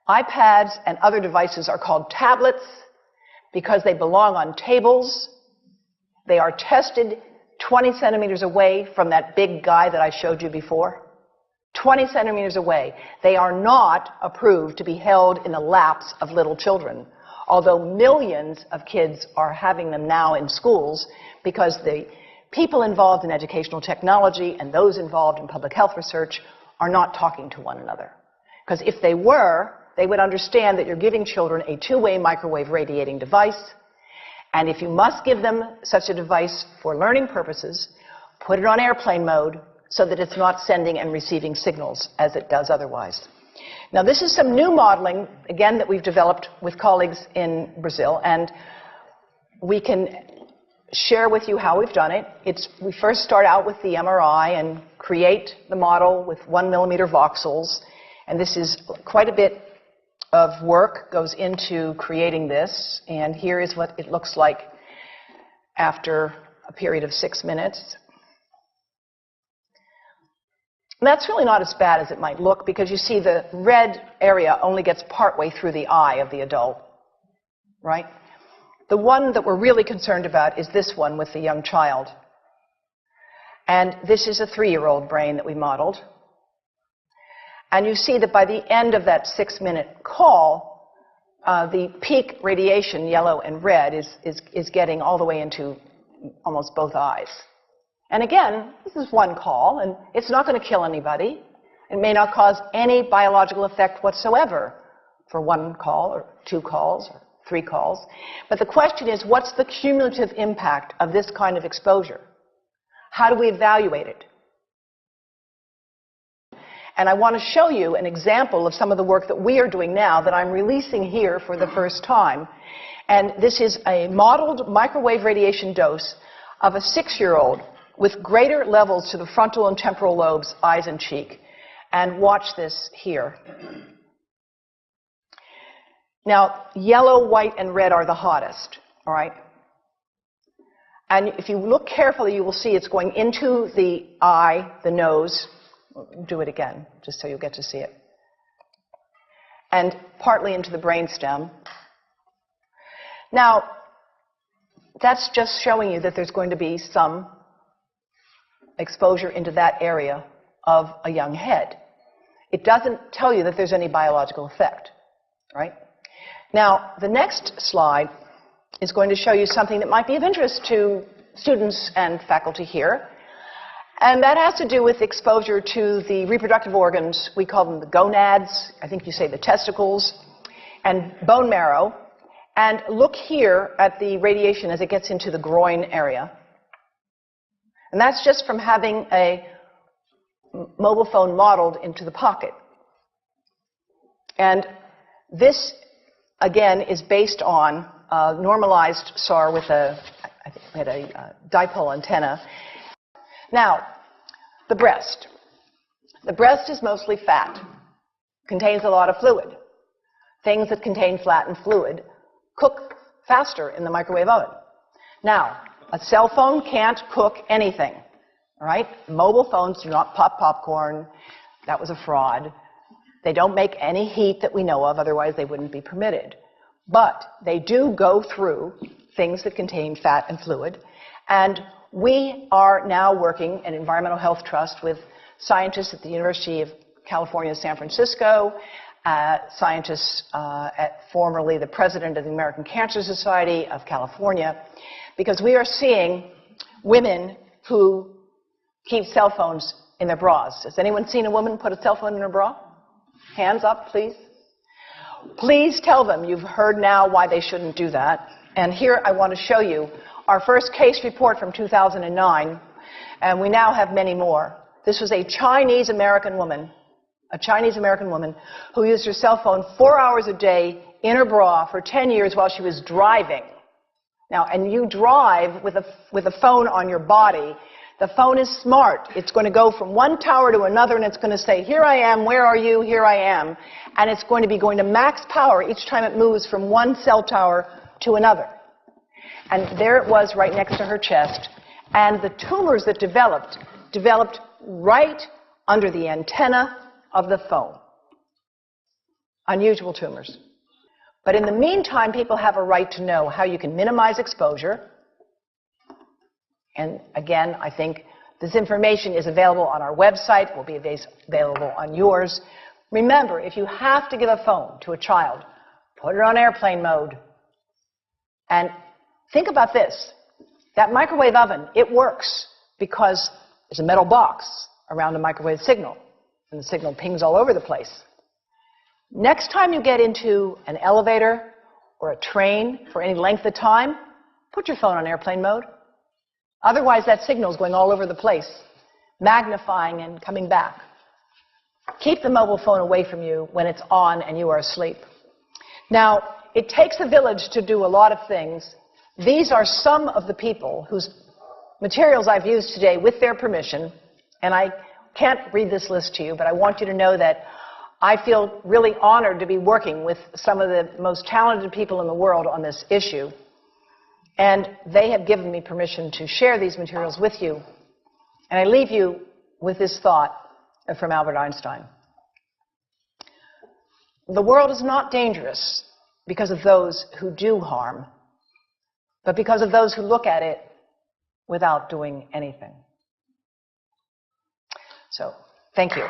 iPads and other devices are called tablets because they belong on tables. They are tested 20 centimeters away from that big guy that I showed you before. 20 centimeters away. They are not approved to be held in the laps of little children, although millions of kids are having them now in schools because the people involved in educational technology and those involved in public health research are not talking to one another. Because if they were, they would understand that you're giving children a two-way microwave radiating device, and if you must give them such a device for learning purposes, put it on airplane mode so that it's not sending and receiving signals as it does otherwise. Now, this is some new modeling, again, that we've developed with colleagues in Brazil, and we can share with you how we've done it. We first start out with the MRI and create the model with 1 millimeter voxels, and this is quite a bit of work goes into creating this, and here is what it looks like after a period of 6 minutes. And that's really not as bad as it might look because you see the red area only gets partway through the eye of the adult, right? The one that we're really concerned about is this one with the young child. And this is a 3-year-old brain that we modeled. And you see that by the end of that 6-minute call, the peak radiation, yellow and red, is getting all the way into almost both eyes. And again, this is one call, and it's not going to kill anybody. It may not cause any biological effect whatsoever for 1 call or 2 calls or 3 calls. But the question is, what's the cumulative impact of this kind of exposure? How do we evaluate it? And I want to show you an example of some of the work that we are doing now that I'm releasing here for the first time. And this is a modeled microwave radiation dose of a 6-year-old with greater levels to the frontal and temporal lobes, eyes and cheek. And watch this here. Now, yellow, white, and red are the hottest, all right? And if you look carefully, you will see it's going into the eye, the nose. Do it again, just so you'll get to see it. And partly into the brainstem. Now, that's just showing you that there's going to be some exposure into that area of a young head. It doesn't tell you that there's any biological effect, right? Now, the next slide is going to show you something that might be of interest to students and faculty here. And that has to do with exposure to the reproductive organs. We call them the gonads. I think you say the testicles. And bone marrow. And look here at the radiation as it gets into the groin area. And that's just from having a mobile phone modeled into the pocket. And this, again, is based on a normalized SAR with I think we had a dipole antenna. Now, the breast. The breast is mostly fat, contains a lot of fluid. Things that contain fat and fluid cook faster in the microwave oven. Now, a cell phone can't cook anything, all right? Mobile phones do not pop popcorn. That was a fraud. They don't make any heat that we know of, otherwise they wouldn't be permitted. But they do go through things that contain fat and fluid, and we are now working at Environmental Health Trust with scientists at the University of California, San Francisco, scientists at formerly the president of the American Cancer Society of California, because we are seeing women who keep cell phones in their bras. Has anyone seen a woman put a cell phone in her bra? Hands up, please. Please tell them you've heard now why they shouldn't do that. And here I want to show you our first case report from 2009, and we now have many more. This was a Chinese-American woman who used her cell phone 4 hours a day in her bra for 10 years while she was driving. Now, and you drive with a phone on your body. The phone is smart. It's going to go from one tower to another, and it's going to say, here I am, where are you, here I am. And it's going to be going to max power each time it moves from one cell tower to another. And there it was right next to her chest. And the tumors that developed right under the antenna of the phone. unusual tumors. But in the meantime, people have a right to know how you can minimize exposure. And again, I think this information is available on our website, will be available on yours. Remember, if you have to give a phone to a child, put it on airplane mode. And think about this. That microwave oven, it works because there's a metal box around the microwave signal, and the signal pings all over the place. Next time you get into an elevator or a train for any length of time, put your phone on airplane mode. Otherwise, that signal is going all over the place, magnifying and coming back. Keep the mobile phone away from you when it's on and you are asleep. Now, it takes a village to do a lot of things. These are some of the people whose materials I've used today with their permission, and I can't read this list to you, but I want you to know that I feel really honored to be working with some of the most talented people in the world on this issue. And they have given me permission to share these materials with you. And I leave you with this thought from Albert Einstein. The world is not dangerous because of those who do harm, but because of those who look at it without doing anything. So, thank you.